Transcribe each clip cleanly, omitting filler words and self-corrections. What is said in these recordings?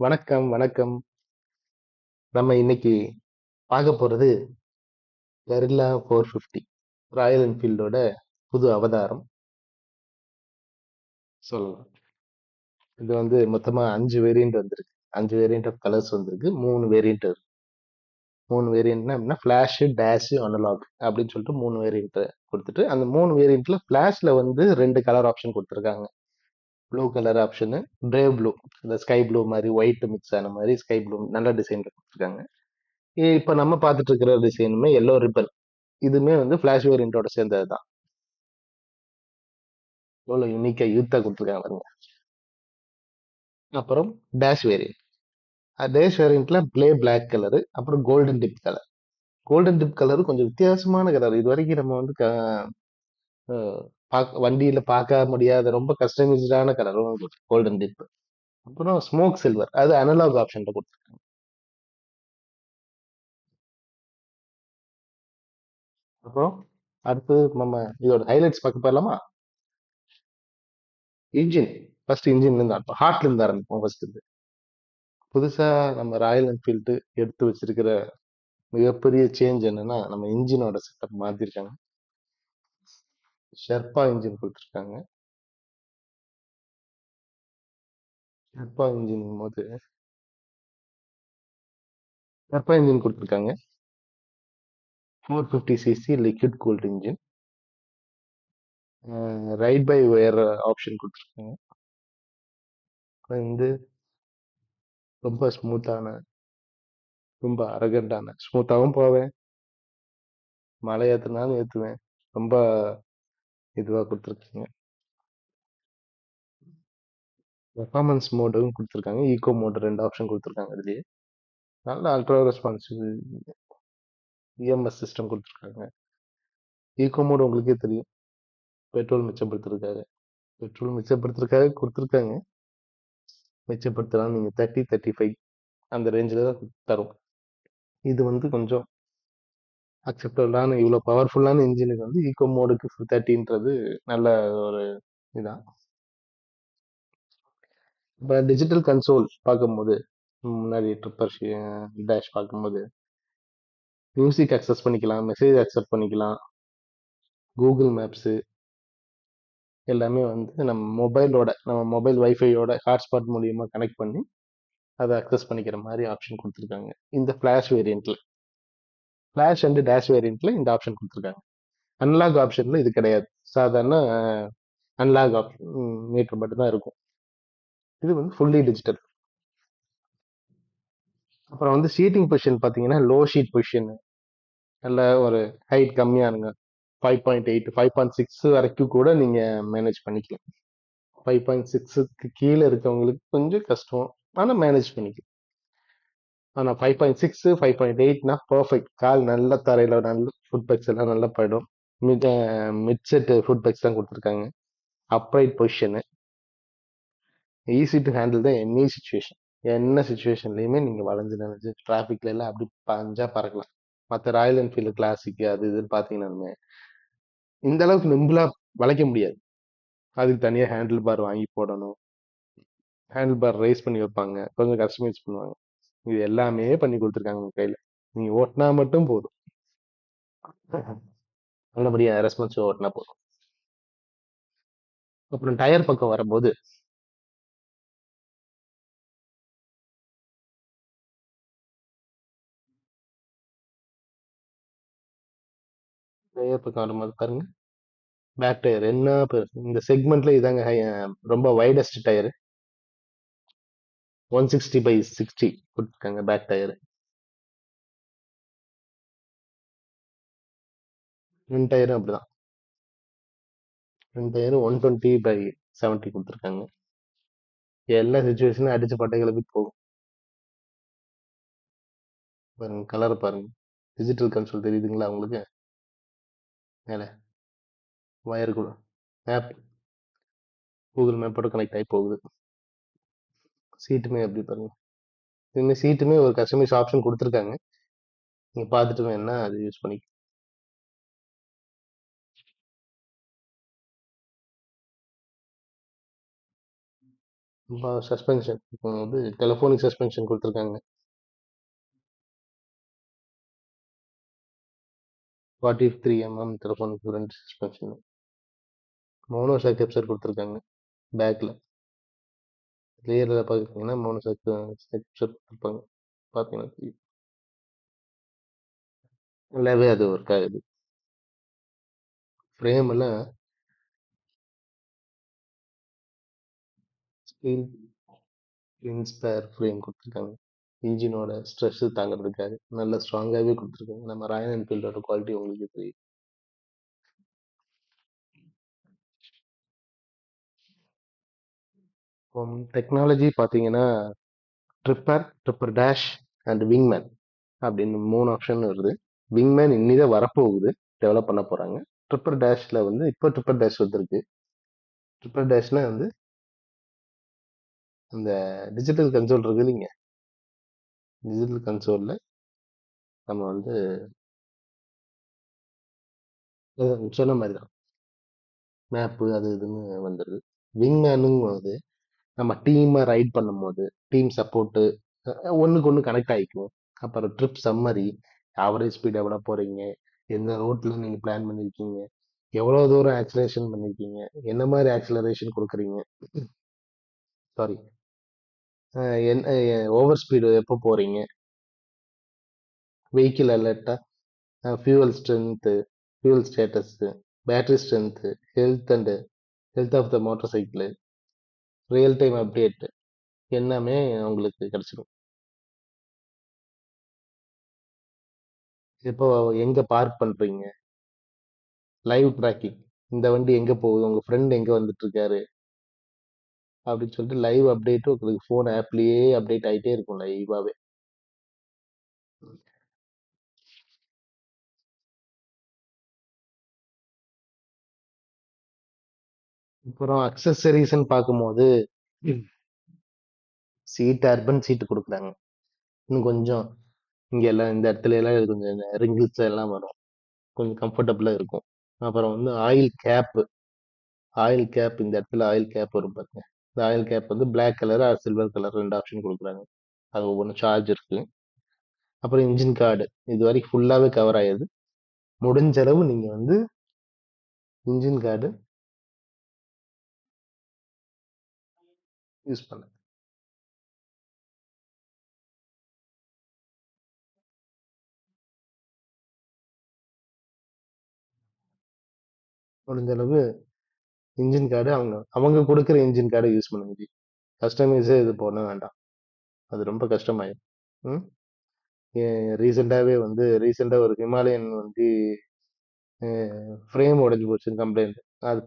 வணக்கம், வணக்கம். நம்ம இன்னைக்கு பார்க்க போறது கெரில்லா 450 ராயல் என்ஃபீல்டோட புது அவதாரம் சொல்லலாம். இது வந்து மொத்தமா 5 வேரியன்ட் வந்திருக்கு. 5 வேரியன்ட் ஆஃப் கலர்ஸ் வந்திருக்கு. 3 வேரியன்ட் 3 வேரியன்ட்னா அப்படின்னா ஃபிளாஷ், டேஷ், அனலாக் அப்படின்னு சொல்லிட்டு 3 வேரியன்ட் கொடுத்துட்டு அந்த 3 வேரியன்ட்ல ஃபிளாஷ்ல வந்து 2 கலர் ஆப்ஷன் கொடுத்துருக்காங்க. Blue colour option, brave blue, இந்த ஸ்கை ப்ளூ மாதிரி ஒயிட் மிக்ஸ் ஆன மாதிரி ஸ்கை ப்ளூ நல்ல டிசைன்ல கொடுத்துருக்காங்க. இப்ப நம்ம பார்த்துட்டு இருக்கிற டிசைனுமே எல்லோ ரிப்பன். இதுமே வந்து ஃபிளாஷ் வேரியண்டோட சேர்ந்தது தான். எவ்வளவு யூனிக்கா யூத்தா கொடுத்துருக்காங்க பாருங்க. அப்புறம் டேஷ் வேரியன்ட். டேஷ் வேரியன்ட்ல பிளே பிளாக் கலரு, அப்புறம் golden dip colour. Golden dip colour கொஞ்சம் வித்தியாசமான கலர். இது வரைக்கும் நம்ம வந்து வண்டியில பார்க்க முடியாத ரொம்ப கஸ்டமைஸ்டான கலரும் கோல்டன் டிப். அப்புறம் ஸ்மோக் சில்வர், அது அனலாக் ஆப்ஷன்ல கொடுத்துருக்காங்க. அப்புறம் அடுத்து நம்ம இதோட ஹைலைட்ஸ் பார்க்க போயிடலாமா? இன்ஜின். ஃபர்ஸ்ட் இன்ஜின்ல இருந்து ஆரம்பிப்போம். ஹார்ட்ல இருந்து ஆரம்பிப்போம் ஃபர்ஸ்ட். புதுசா நம்ம ராயல் என்ஃபீல்டு எடுத்து வச்சிருக்கிற மிகப்பெரிய சேஞ்ச் என்னன்னா நம்ம இன்ஜினோட செட்டப் மாத்திருக்காங்க. ஷெர்பா இன்ஜின் கொடுத்துருக்காங்க. ஷெர்பா இன்ஜின் போது ஷெர்பா இன்ஜின் கொடுத்துருக்காங்க. 450cc liquid cooled engine. Ride by wire option கொடுத்துருக்காங்க. வந்து ரொம்ப ஸ்மூத்தான, ரொம்ப அரகண்டான, ஸ்மூத்தாகவும் போவேன், மலை ஏத்துனாலும் ஏத்துவேன், ரொம்ப இதுவா கொடுத்துருக்காங்க. பெர்ஃபார்மன்ஸ் மோடும் கொடுத்துருக்காங்க. ஈகோ மோடு 2 ஆப்ஷன் கொடுத்துருக்காங்க. இதுலயே நல்ல அல்ட்ரா ரெஸ்பான்சிவ் இஎம்எஸ் சிஸ்டம் கொடுத்துருக்காங்க. ஈகோ மோட் உங்களுக்கே தெரியும், பெட்ரோல் மிச்சப்படுத்துறதுக்காக. பெட்ரோல் மிச்சப்படுத்துறதுக்காக கொடுத்துருக்காங்க. மிச்சப்படுத்தலாம், நீங்க 30-35 அந்த ரேஞ்சில் தான் தரும். இது வந்து கொஞ்சம் அக்செப்டபிளான, இவ்வளோ பவர்ஃபுல்லான இன்ஜினுக்கு வந்து ஈகோ மோடுக்கு 30ன்றது நல்ல ஒரு இதான். இப்போ டிஜிட்டல் கன்சோல் பார்க்கும்போது, முன்னாடி ட்ரிப்பர் டேஷ் பார்க்கும்போது மியூசிக் அக்சஸ் பண்ணிக்கலாம், மெசேஜ் அக்செப்ட் பண்ணிக்கலாம், கூகுள் மேப்ஸு எல்லாமே வந்து நம்ம மொபைல் வைஃபையோட ஹாட்ஸ்பாட் மூலியமா கனெக்ட் பண்ணி அதை அக்சஸ் பண்ணிக்கிற மாதிரி ஆப்ஷன் கொடுத்துருக்காங்க இந்த ஃபிளாஷ் வேரியன்ட்ல. ஃபிளாஷ் அண்ட் டேஷ் வேரியன்ட்ல இந்த ஆப்ஷன் கொடுத்துருக்காங்க. அன்லாக் ஆப்ஷன்ல இது கிடையாது. சாதாரண அன்லாக் ஆப்ஷன் மீட்டர் மட்டும் தான் இருக்கும். இது வந்து ஃபுல்லி டிஜிட்டல். அப்புறம் வந்து சீட்டிங் பொசிஷன் பார்த்தீங்கன்னா லோ ஷீட் பொசிஷன், நல்ல ஒரு ஹைட் கம்மியானுங்க. 5.8 5.6 வரைக்கும் கூட நீங்க மேனேஜ் பண்ணிக்கலாம். 5.6க்கு கீழே இருக்கவங்களுக்கு கொஞ்சம் கஷ்டம், ஆனா மேனேஜ் பண்ணிக்கலாம். ஆனா 5.6 5.8னா பர்ஃபெக்ட். கால் நல்ல தரையில நல்ல ஃபுட் பேக்ஸ் எல்லாம் நல்லா போயிடும். Mid mid set food packs தான் கொடுத்துருக்காங்க. Upright position, easy to handle தான் எனி சுச்சுவேஷன். என்ன சுச்சுவேஷன்லயுமே நீங்க வளைஞ்சு நினைஞ்சு டிராஃபிக்ல எல்லாம் அப்படி பஞ்சா பறக்கலாம். மற்ற ராயல் என்ஃபீல்டு கிளாசிக் அது இதுன்னு பாத்தீங்கன்னா இந்த அளவுக்கு நிம்பிளா வளைக்க முடியாது. அதுக்கு தனியா ஹேண்டில் பார் வாங்கி போடணும். ஹேண்டில் பார் ரைஸ் பண்ணி வைப்பாங்க, கொஞ்சம் கஸ்டமைஸ் பண்ணுவாங்க. இது எல்லாமே பண்ணி கொடுத்துருக்காங்க உங்க கையில. நீங்க ஓட்டினா மட்டும் போதும், நல்லபடியா ரெஸ்பான்ஸ் ஓட்டினா போதும். அப்புறம் டயர் பக்கம் வரும்போது, டயர் பக்கம் வரும்போது பாருங்க, பேக் டயர் என்ன இந்த செக்மெண்ட்ல இதாங்க ரொம்ப வைடஸ்ட் டயர். 160/60 கொடுத்துருக்காங்க பேக் டயர். ஃப்ரண்ட் டயரும் அப்படிதான். ஃப்ரண்ட் டயர் 120/70 கொடுத்துருக்காங்க. எல்லா சுச்சுவேஷனும் அடிச்ச பட்டை கிளப்பி போகும். பாருங்க கலர் பாருங்க, டிஜிட்டல் கன்சோல் தெரியுதுங்களா உங்களுக்கு? மேல வயர் கூட மேப், கூகுள் மேப்போட கனெக்ட் ஆகி போகுது. சீட்டுமே எப்படி பாருங்க, இதுமே சீட்டுமே ஒரு கஸ்டமைஸ் ஆப்ஷன் கொடுத்துருக்காங்க. நீங்க பார்த்துட்டு வேணா அது யூஸ் பண்ணி. சஸ்பென்ஷன் வந்து டெலஃபோனிக் சஸ்பென்ஷன் கொடுத்துருக்காங்க. 43 டெலஃபோனிக் front suspension. Mono shock Afsar கொடுத்துருக்காங்க பேக்ல. ரியரில் பார்க்குறீங்கன்னா மோனோ ஷாக் அப்சர் கொடுத்துருப்பாங்க. பார்த்தீங்கன்னா தெரியும். நல்லாவே அது ஒர்க் ஆகுது. ஃப்ரேம் எல்லாம் ஸ்க்ரீன் இன்ஸ்பயர் ஃப்ரேம் கொடுத்துருக்காங்க. இன்ஜினோட ஸ்ட்ரெஸ் தாங்கிறதுக்காக நல்ல ஸ்ட்ராங்காகவே கொடுத்துருக்காங்க. நம்ம ராயல் என்ஃபீல்டோட குவாலிட்டி உங்களுக்கு தெரியும். டெக்னாலஜி பார்த்தீங்கன்னா ட்ரிப்பர் டேஷ் அண்ட் விங்மேன் அப்படின்னு 3 ஆப்ஷன் வருது. விங்மேன் இன்னிதான் வரப்போகுது, டெவலப் பண்ண போறாங்க. ட்ரிப்பர் டேஷ்ல வந்து இப்போ ட்ரிப்பர் டேஷ் வந்திருக்கு. ட்ரிப்பர் டேஷ்னா வந்து அந்த டிஜிட்டல் கன்சோல் இருக்கு இல்லைங்க, டிஜிட்டல் கன்சோல்ல நம்ம வந்து சொன்ன மாதிரி தான் மேப்பு அது இதுன்னு வந்துடுது. விங்மேனும் வந்து நம்ம டீமை ரைட் பண்ணும்போது டீம் சப்போர்ட்டு ஒன்றுக்கு ஒன்று கனெக்ட் ஆகிக்கும். அப்புறம் ட்ரிப் சம்மரி, ஆவரேஜ் ஸ்பீட் எவ்வளோ போகிறீங்க, எந்த ரோட்டில் நீங்கள் பிளான் பண்ணியிருக்கீங்க, எவ்வளோ தூரம் ஆக்சிலரேஷன் பண்ணியிருக்கீங்க, என்ன மாதிரி ஆக்சிலரேஷன் கொடுக்குறீங்க, சாரி ஓவர் ஸ்பீடு எப்போ போகிறீங்க, வெஹிக்கிள் அலர்ட்டா, fuel strength, fuel status, battery strength, health of the motorcycle, real time update எல்லாமே உங்களுக்கு கிடைச்சிடும். இப்போ எங்க பார்க் பண்றீங்க, லைவ் ட்ராக்கிங், இந்த வண்டி எங்க போகுது, உங்க ஃப்ரெண்ட் எங்க வந்துட்டு இருக்காரு அப்படின்னு சொல்லிட்டு லைவ் அப்டேட் உங்களுக்கு ஃபோன் ஆப்லயே அப்டேட் ஆயிட்டே இருக்கும் லைவாவே. அப்புறம் அக்சசரிஸ்ன்னு பார்க்கும்போது சீட் அர்பன் சீட் கொடுக்குறாங்க. இன்னும் கொஞ்சம் இங்க எல்லாம் இந்த இடத்துல எல்லாம் கொஞ்சம் ரிங்கிள்ஸ் எல்லாம் வரும், கொஞ்சம் கம்ஃபர்டபுளா இருக்கும். அப்புறம் வந்து ஆயில் கேப் இந்த இடத்துல ஆயில் கேப் வரும் பாருங்க. இந்த ஆயில் கேப் வந்து Black colour or silver colour 2 option கொடுக்குறாங்க. அது ஒவ்வொன்றும் சார்ஜ் இருக்கு. அப்புறம் இன்ஜின் கார்டு இது வரைக்கும் ஃபுல்லாவே கவர் ஆயிருது. முடிஞ்ச அளவு நீங்க வந்து இன்ஜின் கார்டு யூஸ் பண்ணுங்க. முடிஞ்ச அளவு இன்ஜின் கார்டு அவங்க அவங்க கொடுக்குற இன்ஜின் கார்டை யூஸ் பண்ணுங்க. கஸ்டமைஸே இது பண்ண வேண்டாம், அது ரொம்ப கஷ்டமாயிடும். ம் ரீசெண்டா ஒரு ஹிமாலயன் வந்து ஃப்ரேம் உடைஞ்சு போச்சுன்னு கம்ப்ளைண்ட். அது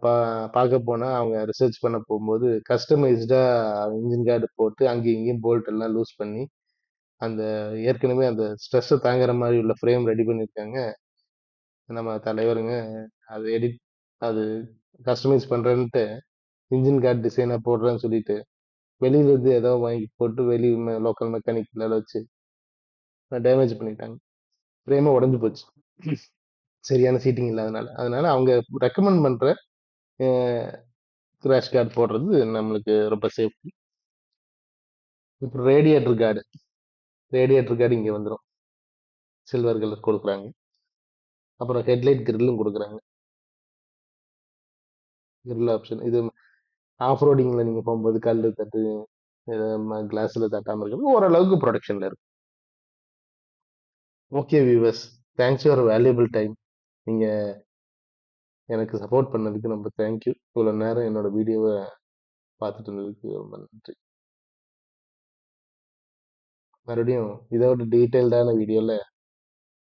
பார்க்க போனா அவங்க ரிசர்ச் பண்ண போகும்போது கஸ்டமைஸ்டா இன்ஜின் கார்டு போட்டு அங்கேயும் இங்கேயும் போல்ட் எல்லாம் லூஸ் பண்ணி அந்த ஏற்கனவே அந்த ஸ்ட்ரெஸ்ஸை தாங்குற மாதிரி உள்ள ஃப்ரேம் ரெடி பண்ணியிருக்காங்க நம்ம தலைவருங்க. அது கஸ்டமைஸ் பண்றேன்ட்டு இன்ஜின் கார்டு டிசைனை போடுறேன்னு சொல்லிட்டு வெளியில இருந்து ஏதோ வாங்கி போட்டு வெளி லோக்கல் மெக்கானிக்ல வச்சு டேமேஜ் பண்ணிட்டாங்க. ஃப்ரேமே உடஞ்சு போச்சு, சரியான சீட்டிங் இல்லாதனால. அதனால அவங்க ரெக்கமெண்ட் பண்ற கிராஷ் கார்டு போடுறது நம்மளுக்கு ரொம்ப சேஃப்டி. இப்போ ரேடியேட்டர் கார்டு இங்க வந்துடும், சில்வர் கலர் கொடுக்குறாங்க. அப்புறம் ஹெட்லைட் கிரில்லும் கொடுக்குறாங்க. கிரில் ஆப்ஷன் இது ஆஃப் ரோடிங்ல நீங்க போகும்போது கல்லு தட்டு கிளாஸ்ல தட்டாம இருக்கிறது ஓரளவுக்கு ப்ரொடெக்ஷன்ல இருக்கும். Okay viewers, thanks for valuable time. நீங்க எனக்கு சப்போர்ட் பண்ணதுக்கு ரொம்ப தேங்க்யூ. இவ்வளவு நேரம் என்னோட வீடியோவை பார்த்துட்டு இருந்ததுக்கு ரொம்ப நன்றி. மறுபடியும் இதோட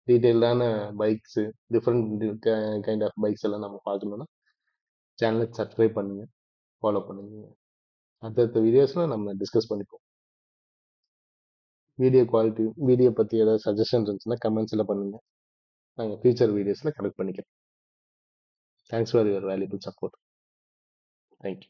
டீட்டெயில்டான bikes, different kind of bikes எல்லாம் நம்ம பார்க்கணும்னா சேனலை சப்ஸ்கிரைப் பண்ணுங்க, ஃபாலோ பண்ணுங்க. அடுத்தடுத்த வீடியோஸ்ல நம்ம டிஸ்கஸ் பண்ணிப்போம். வீடியோ பத்தி ஏதாவது சஜஷன் இருந்துச்சுன்னா கமெண்ட்ஸ்ல பண்ணுங்க, நாங்கள் ஃபியூச்சர் வீடியோஸ்ல கனெக்ட் பண்ணிக்கிறோம். Thanks for your valuable support. Thank you.